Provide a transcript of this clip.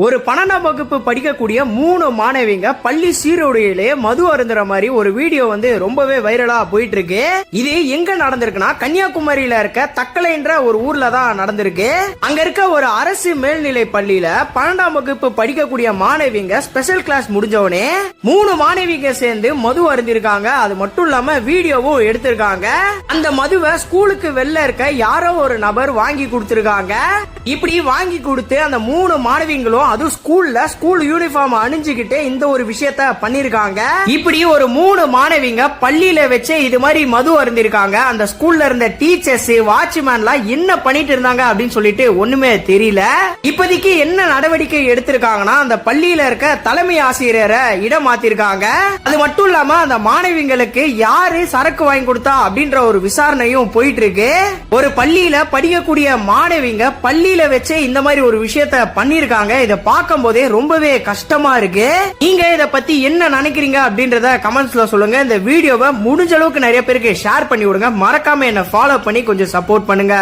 ஒரு 12ஆம் வகுப்பு படிக்கக்கூடிய 3 மாணவிங்க பள்ளி சீருடையிலே மது அருந்துற மாதிரி ஒரு வீடியோ ரொம்பவே வைரலா போயிட்டு இருக்கு. இது எங்க நடந்திருக்குன்னா கன்னியாகுமரியில இருக்க தக்கலைன்ற ஒரு ஊர்ல தான் நடந்திருக்கு. அங்க இருக்க ஒரு அரசு மேல்நிலை பள்ளியில 12ஆம் வகுப்பு படிக்கக்கூடிய மாணவிங்க ஸ்பெஷல் கிளாஸ் முடிஞ்சவனே 3 மாணவிங்க சேர்ந்து மது அருந்திருக்காங்க. அது மட்டும் இல்லாம வீடியோவும் எடுத்திருக்காங்க. அந்த மதுவை ஸ்கூலுக்கு வெளில இருக்க யாரோ ஒரு நபர் வாங்கி கொடுத்திருக்காங்க. இப்படி வாங்கி கொடுத்து அந்த 3 மாணவிங்களும் அது ஸ்கூல் யூனிஃபார்ம் அணிஞ்சுக்கிட்டு இந்த ஒரு விஷயத்த பண்ணிருக்காங்க. இப்படி ஒரு 3 மாணவிங்க பள்ளியில வச்சு இது மாதிரி மது அருந்திருக்காங்க. அந்த ஸ்கூல்ல இருந்த டீச்சர்ஸ் வாட்ச்மேன்லாம் என்ன பண்ணிட்டு இருந்தாங்க அப்படின்னு சொல்லிட்டு ஒண்ணுமே தெரியல. இப்போதைக்கு என்ன நடவடிக்கை எடுத்திருக்காங்கன்னா அந்த பள்ளியில இருக்க தலைமை ஆசிரியரை இடம் மாத்திருக்காங்க. அது மட்டும் இல்லாம அந்த மாணவிங்களுக்கு யாரு சரக்கு வாங்கி கொடுத்தா அப்படின்ற ஒரு விசாரணையும் போயிட்டு இருக்கு. ஒரு பள்ளியில படிக்கக்கூடிய மாணவிங்க பள்ளியில வச்சு இந்த மாதிரி ஒரு விஷயத்த பண்ணிருக்காங்க. இத பார்க்கும் போதே ரொம்பவே கஷ்டமா இருக்கு. நீங்க இத பத்தி என்ன நினைக்கிறீங்க அப்படின்றத கமெண்ட்ஸ்ல சொல்லுங்க. இந்த வீடியோவை முடிஞ்ச அளவுக்கு நிறைய பேருக்கு ஷேர் பண்ணி விடுங்க. மறக்காம என்ன ஃபாலோ பண்ணி கொஞ்சம் சப்போர்ட் பண்ணுங்க.